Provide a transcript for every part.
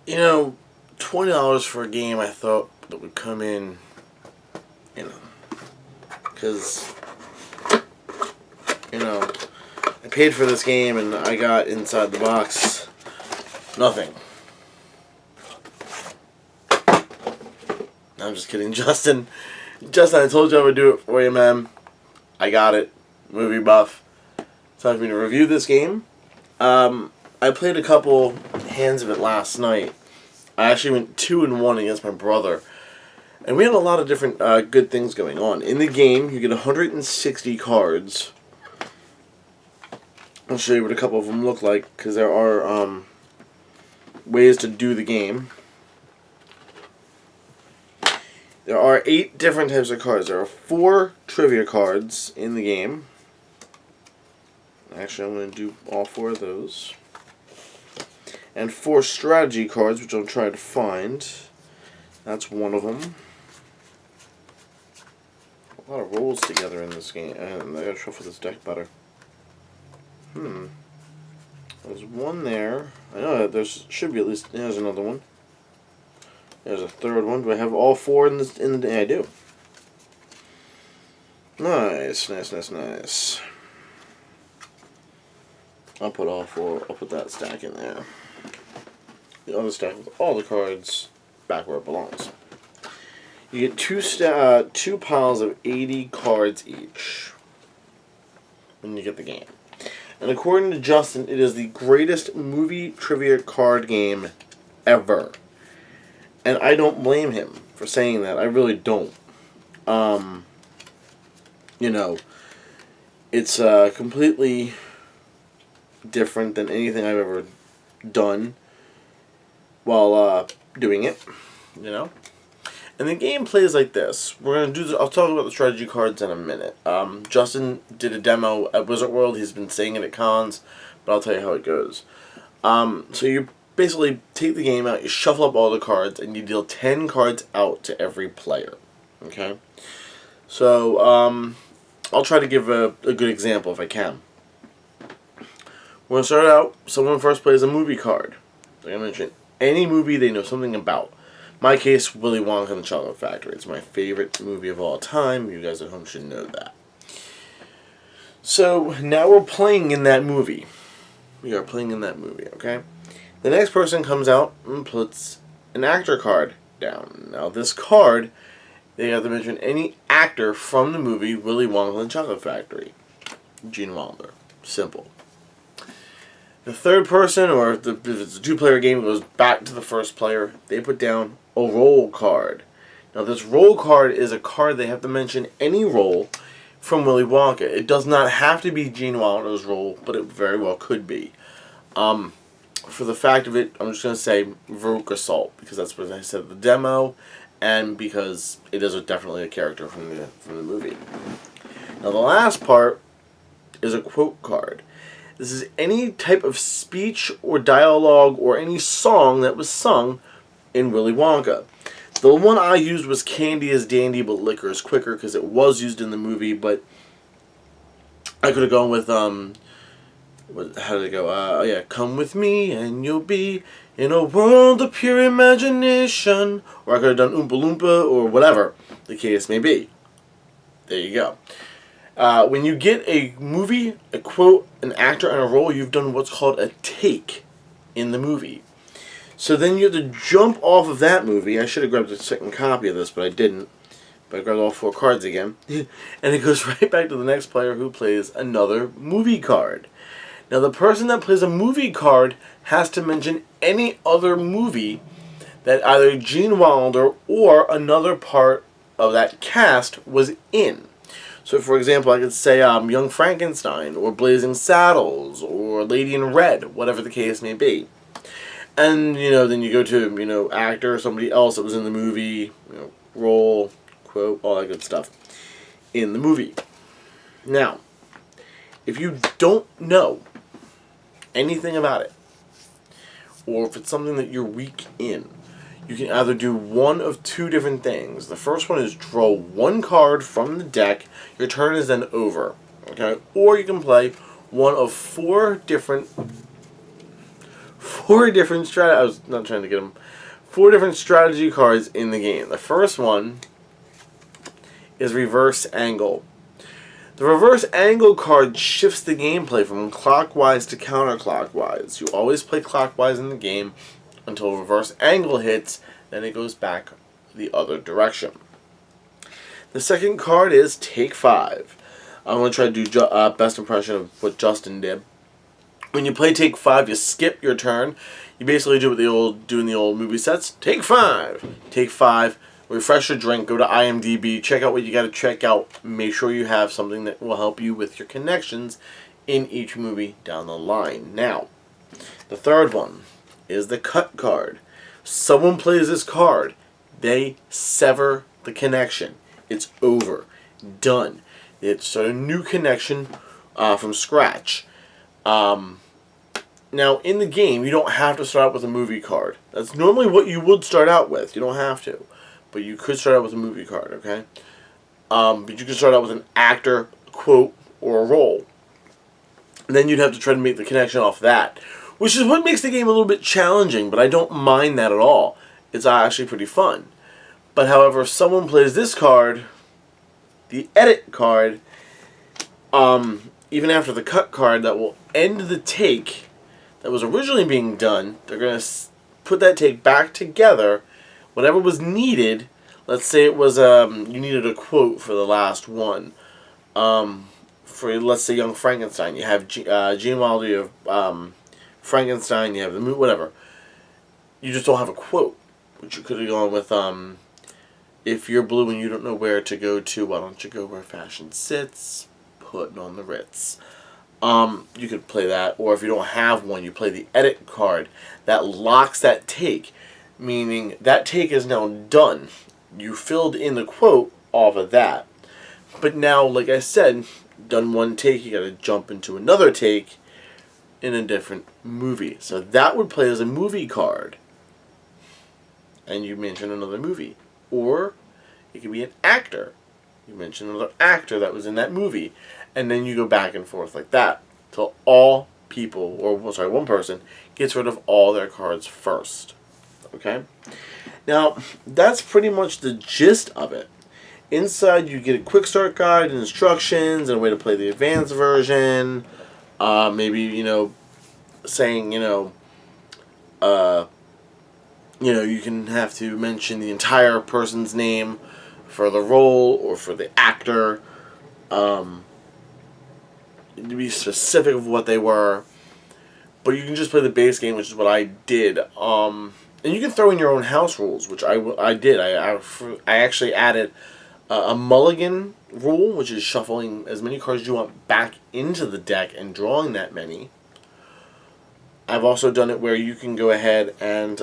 You know, $20 for a game I thought that would come in, you know, because, you know, I paid for this game and I got inside the box nothing. I'm just kidding, Justin. Justin, I told you I would do it for you, man. I got it. Movie buff. It's time for me to review this game. I played a couple hands of it last night. I actually went 2-1 against my brother. And we had a lot of different good things going on. In the game, you get 160 cards. I'll show you what a couple of them look like, because there are ways to do the game. There are 8 different types of cards. There are 4 trivia cards in the game. Actually, I'm going to do all 4 of those. And 4 strategy cards, which I'm trying to find. That's one of them. A lot of rolls together in this game. And I gotta shuffle this deck better. There's one there. I know that there should be at least. There's another one. There's a third one. Do I have all 4 in this? I do. Nice, nice, nice, nice. I'll put all 4. I'll put that stack in there. The other stack with all the cards back where it belongs. You get 2 piles of 80 cards each when you get the game. And according to Justin, it is the greatest movie trivia card game ever. And I don't blame him for saying that. I really don't. You know, it's completely different than anything I've ever done while doing it, you know. And the game plays like this. We're gonna do. I'll talk about the strategy cards in a minute. Justin did a demo at Wizard World. He's been saying it at cons, but I'll tell you how it goes. So you basically take the game out, you shuffle up all the cards, and you deal 10 cards out to every player. Okay. So I'll try to give a good example if I can. We're gonna start out. Someone first plays a movie card. Like I mentioned, any movie they know something about. My case, Willy Wonka and the Chocolate Factory. It's my favorite movie of all time. You guys at home should know that. So, now we're playing in that movie. We are playing in that movie, okay? The next person comes out and puts an actor card down. Now, this card, they have to mention any actor from the movie Willy Wonka and the Chocolate Factory. Gene Wilder. Simple. The third person, or if it's a 2-player game, goes back to the first player. They put down a roll card. Now, this roll card is a card they have to mention any role from Willy Wonka. It does not have to be Gene Wilder's role, but it very well could be. For the fact of it, I'm just going to say Veruca Salt, because that's what I said in the demo, and because it is definitely a character from the movie. Now, the last part is a quote card. This is any type of speech or dialogue or any song that was sung in Willy Wonka. The one I used was Candy is Dandy but Liquor is Quicker, because it was used in the movie, but I could have gone with, how did it go? Oh yeah, come with me and you'll be in a world of pure imagination. Or I could have done Oompa Loompa or whatever the case may be. There you go. When you get a movie, a quote, an actor, and a role, you've done what's called a take in the movie. So then you have to jump off of that movie. I should have grabbed a second copy of this, but I didn't. But I grabbed all 4 cards again. And it goes right back to the next player who plays another movie card. Now, the person that plays a movie card has to mention any other movie that either Gene Wilder or another part of that cast was in. So, for example, I could say Young Frankenstein, or Blazing Saddles, or Lady in Red, whatever the case may be. And, you know, then you go to, you know, actor, or somebody else that was in the movie, you know, role, quote, all that good stuff in the movie. Now, if you don't know anything about it, or if it's something that you're weak in, you can either do one of 2 different things. The first one is draw 1 card from the deck. Your turn is then over. Okay? Or you can play one of 4 different four different I was not trying to get them. Four different strategy cards in the game. The first one is reverse angle. The reverse angle card shifts the gameplay from clockwise to counterclockwise. You always play clockwise in the game until reverse angle hits, then it goes back the other direction. The second card is Take 5. I'm going to try to do best impression of what Justin did. When you play Take 5, you skip your turn. You basically do what in the old movie sets. Take 5. Take 5. Refresh your drink. Go to IMDb. Check out what you got to check out. Make sure you have something that will help you with your connections in each movie down the line. Now, the third one is the cut card. Someone plays this card. They sever the connection. It's over. Done. It's a new connection from scratch. Now, in the game, you don't have to start out with a movie card. That's normally what you would start out with. You don't have to. But you could start out with a movie card, okay? But you could start out with an actor, quote, or a role. And then you'd have to try to make the connection off that. Which is what makes the game a little bit challenging, but I don't mind that at all. It's actually pretty fun. But however, if someone plays this card, the edit card, even after the cut card, that will end the take that was originally being done. They're going to put that take back together. Whatever was needed, let's say it was you needed a quote for the last one. For, let's say, Young Frankenstein. You have Gene Wilder, you have Frankenstein, you have the movie, whatever. You just don't have a quote. Which you could have gone with, if you're blue and you don't know where to go to, why don't you go where fashion sits? Putting on the Ritz. You could play that, or if you don't have one, you play the edit card. That locks that take, meaning that take is now done. You filled in the quote off of that. But now, like I said, done one take, you gotta jump into another take in a different movie. So that would play as a movie card. And you mention another movie. Or it could be an actor. You mention another actor that was in that movie. And then you go back and forth like that. Till all people, or sorry, one person, gets rid of all their cards first. Okay? Now, that's pretty much the gist of it. Inside, you get a quick start guide and instructions and a way to play the advanced version. Maybe, saying, you can have to mention the entire person's name for the role or for the actor. To be specific of what they were. But you can just play the base game, which is what I did. And you can throw in your own house rules, which I did. I actually added a mulligan rule, which is shuffling as many cards as you want back into the deck and drawing that many. I've also done it where you can go ahead and,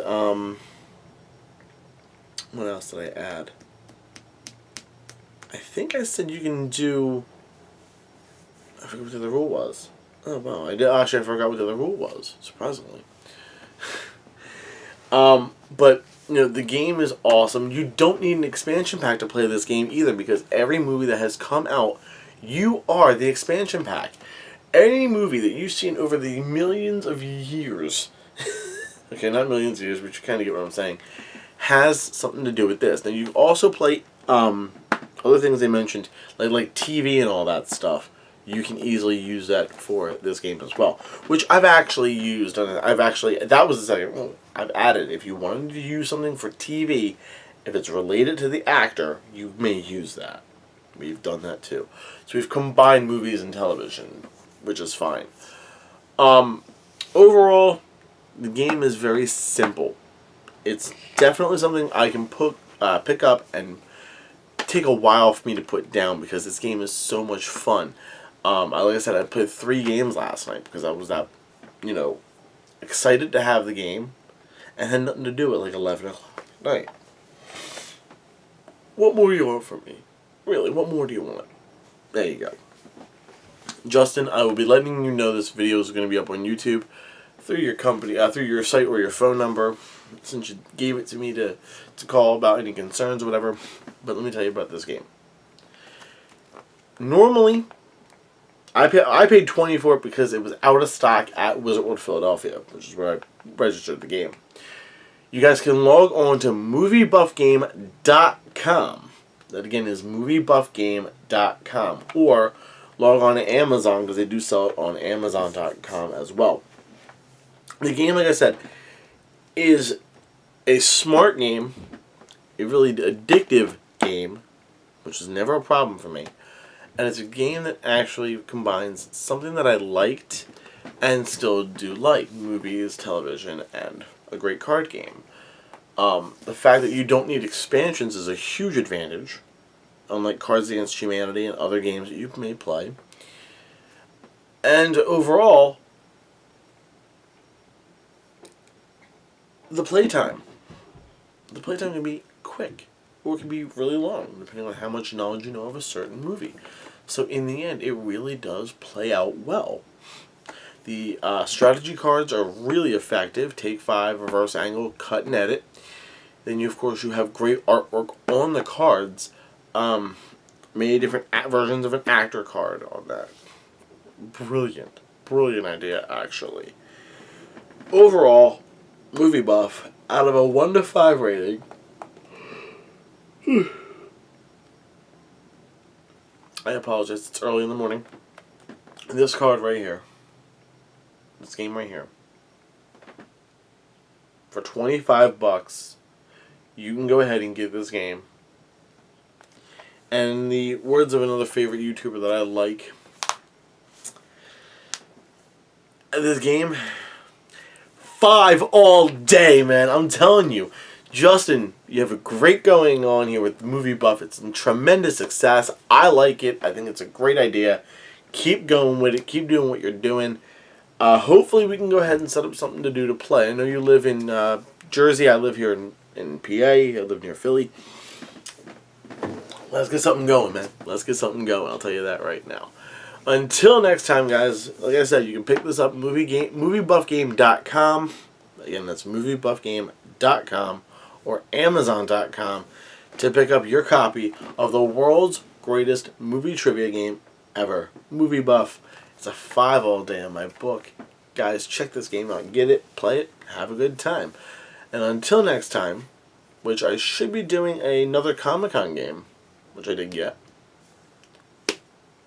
what else did I add? I think I said you can do, I forget what the other rule was. Oh, wow. I forgot what the other rule was, surprisingly. But, the game is awesome. You don't need an expansion pack to play this game either, because every movie that has come out, you are the expansion pack. Any movie that you've seen over the millions of years, okay, not millions of years, but you kind of get what I'm saying, has something to do with this. Now, you also play other things they mentioned, like TV and all that stuff. You can easily use that for this game as well, which I've actually used. And that was the second one I've added. If you wanted to use something for TV, if it's related to the actor, you may use that. We've done that too. So we've combined movies and television, which is fine. Overall, the game is very simple. It's definitely something I can pick up and take a while for me to put down, because this game is so much fun. Like I said, I played 3 games last night because I was that, excited to have the game and had nothing to do at like 11 o'clock at night. What more do you want from me? Really, what more do you want? There you go. Justin, I will be letting you know this video is going to be up on YouTube through your company, through your site or your phone number, since you gave it to me to call about any concerns or whatever. But let me tell you about this game. Normally, I paid $20 for it because it was out of stock at Wizard World Philadelphia, which is where I registered the game. You guys can log on to moviebuffgame.com. That again is moviebuffgame.com. Or log on to Amazon because they do sell it on Amazon.com as well. The game, like I said, is a smart game, a really addictive game, which is never a problem for me. And it's a game that actually combines something that I liked and still do like. Movies, television, and a great card game. The fact that you don't need expansions is a huge advantage, unlike Cards Against Humanity and other games that you may play. And overall, the playtime can be quick, or it can be really long, depending on how much knowledge you know of a certain movie. So in the end, it really does play out well. The strategy cards are really effective. Take 5, reverse angle, cut and edit. Then you, of course, you have great artwork on the cards. Many different versions of an actor card on that. Brilliant idea, actually. Overall, Movie Buff, out of a 1 to 5 rating, I apologize, it's early in the morning. This card right here, this game right here, for $25, you can go ahead and get this game. And in the words of another favorite YouTuber that I like, this game, 5 all day, man. I'm telling you. Justin, you have a great going on here with Movie Buff. It's a tremendous success. I like it. I think it's a great idea. Keep going with it. Keep doing what you're doing. Hopefully we can go ahead and set up something to do to play. I know you live in Jersey. I live here in PA. I live near Philly. Let's get something going, man. Let's get something going. I'll tell you that right now. Until next time, guys, like I said, you can pick this up at moviebuffgame.com. Again, that's moviebuffgame.com or Amazon.com to pick up your copy of the world's greatest movie trivia game ever, Movie Buff. It's a 5 all day in my book. Guys, check this game out. Get it, play it, have a good time. And until next time, which I should be doing another Comic-Con game, which I didn't get.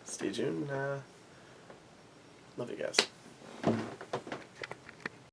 Stay tuned. Love you guys.